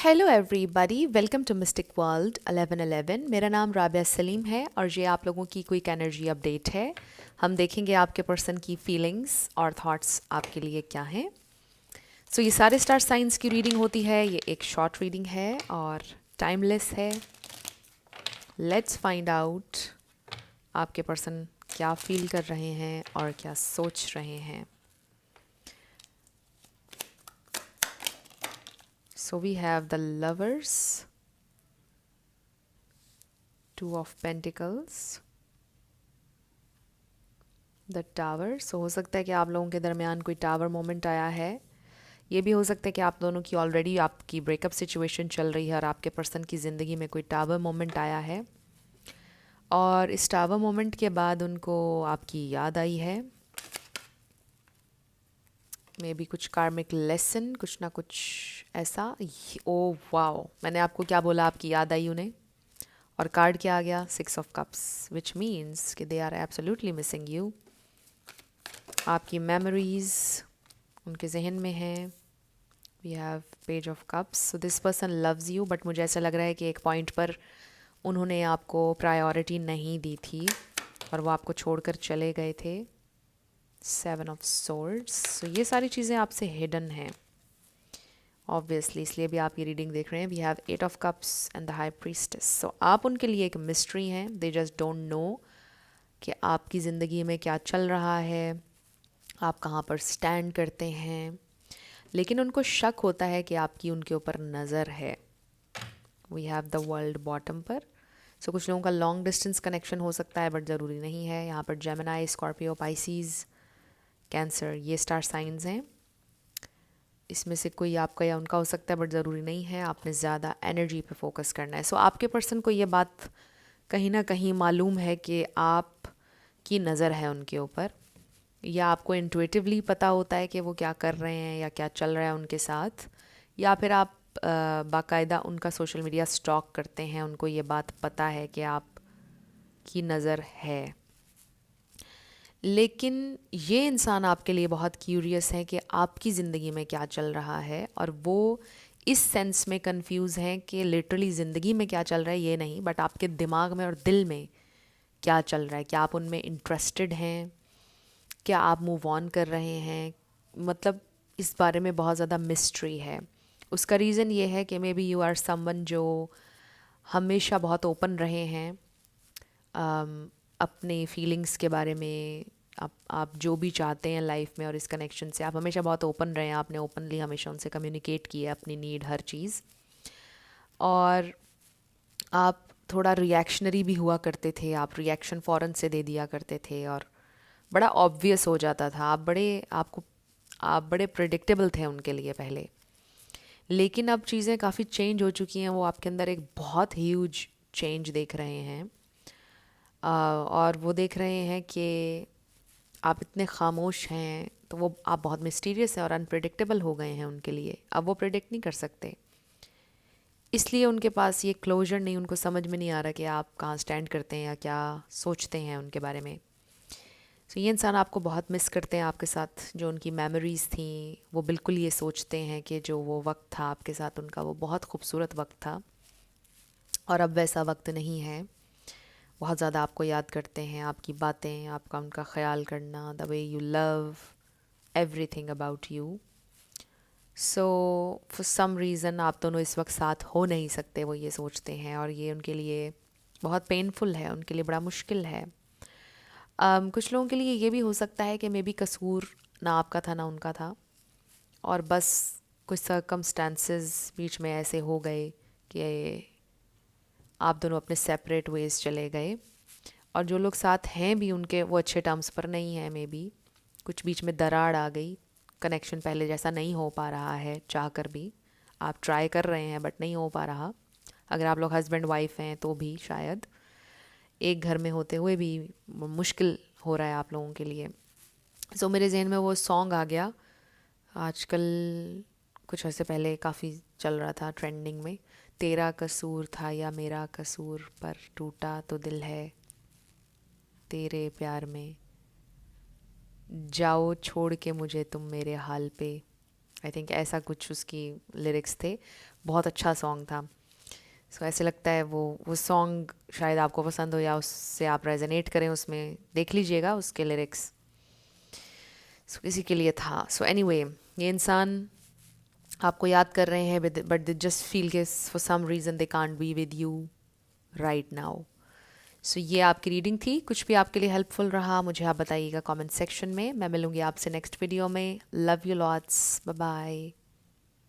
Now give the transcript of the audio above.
Hello everybody, welcome to mystic world 1111। मेरा नाम राबिया सलीम है और ये आप लोगों की क्विक एनर्जी अपडेट है। हम देखेंगे आपके पर्सन की फीलिंग्स और थॉट्स आपके लिए क्या हैं। सो ये सारे स्टार साइंस की रीडिंग होती है। ये एक शॉर्ट रीडिंग है और टाइमलेस है। लेट्स फाइंड आउट आपके पर्सन क्या फील कर रहे हैं और क्या सोच रहे हैं। So we have the lovers, two of pentacles, the tower. So हो सकता है कि आप लोगों के दरमियान कोई टावर मोमेंट आया है। ये भी हो सकता है कि आप दोनों की ऑलरेडी आपकी ब्रेकअप सिचुएशन चल रही है और आपके पर्सन की ज़िंदगी में कोई टावर मोमेंट आया है और इस टावर मोमेंट के बाद उनको आपकी याद आई है। मे बी कुछ कार्मिक लेसन, कुछ ना कुछ ऐसा। ओ वाओ, मैंने आपको क्या बोला, आपकी याद आई उन्हें। और कार्ड क्या आ गया? 6 of Cups, विच मीन्स कि they are absolutely missing you. आपकी मेमोरीज उनके जहन में हैं। We have page of cups. So this person loves you, but मुझे ऐसा लग रहा है कि एक पॉइंट पर उन्होंने आपको प्रायोरिटी नहीं दी थी और वो आपको छोड़कर चले गए थे। 7 of Swords। सो ये सारी चीज़ें आपसे हिडन हैं ऑब्वियसली, इसलिए भी आप ये रीडिंग देख रहे हैं। We have 8 of Cups and the high priestess. So आप उनके लिए एक मिस्ट्री हैं। दे जस्ट डोंट नो कि आपकी ज़िंदगी में क्या चल रहा है, आप कहाँ पर स्टैंड करते हैं, लेकिन उनको शक होता है कि आपकी उनके ऊपर नज़र है। We have the world bottom पर। सो कुछ लोगों का लॉन्ग डिस्टेंस कनेक्शन हो सकता है बट ज़रूरी नहीं है। यहाँ पर जेमिनाई, स्कॉर्पियो, पाइसीज, कैंसर, ये स्टार साइंस हैं। इसमें से कोई आपका या उनका हो सकता है बट ज़रूरी नहीं है। आपने ज़्यादा एनर्जी पे फोकस करना है। सो आपके पर्सन को ये बात कहीं ना कहीं मालूम है कि आप की नज़र है उनके ऊपर, या आपको इंट्यूटिवली पता होता है कि वो क्या कर रहे हैं या क्या चल रहा है उनके साथ, या फिर आप बाकायदा उनका सोशल मीडिया स्टॉक करते हैं। उनको ये बात पता है कि आप की नज़र है। लेकिन ये इंसान आपके लिए बहुत क्यूरियस है कि आपकी ज़िंदगी में क्या चल रहा है, और वो इस सेंस में कंफ्यूज हैं कि लिटरली ज़िंदगी में क्या चल रहा है ये नहीं, बट आपके दिमाग में और दिल में क्या चल रहा है। क्या आप उनमें इंटरेस्टेड हैं, क्या आप मूव ऑन कर रहे हैं, मतलब इस बारे में बहुत ज़्यादा मिस्ट्री है। उसका रीज़न ये है कि maybe you are someone जो हमेशा बहुत ओपन रहे हैं अपने फीलिंग्स के बारे में। आप जो भी चाहते हैं लाइफ में और इस कनेक्शन से आप हमेशा बहुत ओपन रहे हैं। आपने ओपनली हमेशा उनसे कम्युनिकेट किया अपनी नीड, हर चीज़। और आप थोड़ा रिएक्शनरी भी हुआ करते थे। आप रिएक्शन फ़ौरन से दे दिया करते थे और बड़ा ऑब्वियस हो जाता था। आप बड़े प्रिडिक्टेबल थे उनके लिए पहले। लेकिन अब चीज़ें काफ़ी चेंज हो चुकी हैं। वो आपके अंदर एक बहुत ह्यूज चेंज देख रहे हैं। और वो देख रहे हैं कि आप इतने खामोश हैं, तो वो आप बहुत मिस्टीरियस हैं और अनप्रिडिक्टेबल हो गए हैं उनके लिए। अब वो प्रिडिक्ट नहीं कर सकते, इसलिए उनके पास ये क्लोजर नहीं। उनको समझ में नहीं आ रहा कि आप कहाँ स्टैंड करते हैं या क्या सोचते हैं उनके बारे में। तो ये इंसान आपको बहुत मिस करते हैं। आपके साथ जो उनकी मेमोरीज़ थी, वो बिल्कुल ये सोचते हैं कि जो वो वक्त था आपके साथ उनका, वो बहुत खूबसूरत वक्त था और अब वैसा वक्त नहीं है। बहुत ज़्यादा आपको याद करते हैं, आपकी बातें, आपका उनका ख्याल करना, the way you love everything about you. So for some reason आप दोनों इस वक्त साथ हो नहीं सकते, वो ये सोचते हैं, और ये उनके लिए बहुत पेनफुल है, उनके लिए बड़ा मुश्किल है। कुछ लोगों के लिए ये भी हो सकता है कि मे बी कसूर ना आपका था ना उनका था, और बस कुछ सर्कमस्टांसेस बीच में ऐसे हो गए कि आप दोनों अपने सेपरेट वेज चले गए। और जो लोग साथ हैं भी उनके वो अच्छे टर्म्स पर नहीं हैं। मे बी कुछ बीच में दरार आ गई, कनेक्शन पहले जैसा नहीं हो पा रहा है। चाह कर भी आप ट्राई कर रहे हैं बट नहीं हो पा रहा। अगर आप लोग हस्बैंड वाइफ हैं तो भी शायद एक घर में होते हुए भी मुश्किल हो रहा है आप लोगों के लिए। सो मेरे जहन में वो सॉन्ग आ गया आजकल, कुछ ऐसे पहले काफ़ी चल रहा था ट्रेंडिंग में। तेरा कसूर था या मेरा कसूर, पर टूटा तो दिल है तेरे प्यार में, जाओ छोड़ के मुझे तुम मेरे हाल पे। आई थिंक ऐसा कुछ उसकी लिरिक्स थे। बहुत अच्छा सॉन्ग था। सो ऐसे लगता है वो सॉन्ग शायद आपको पसंद हो या उससे आप रेजोनेट करें, उसमें देख लीजिएगा उसके लिरिक्स। सो किसी के लिए था। सो एनीवे, ये इंसान आपको याद कर रहे हैं बट दे जस्ट फील के for some reason they can't be with you right now. So ये आपकी रीडिंग थी। कुछ भी आपके लिए हेल्पफुल रहा मुझे आप बताइएगा कमेंट सेक्शन में। मैं मिलूंगी आपसे नेक्स्ट वीडियो में। Love you lots, bye bye.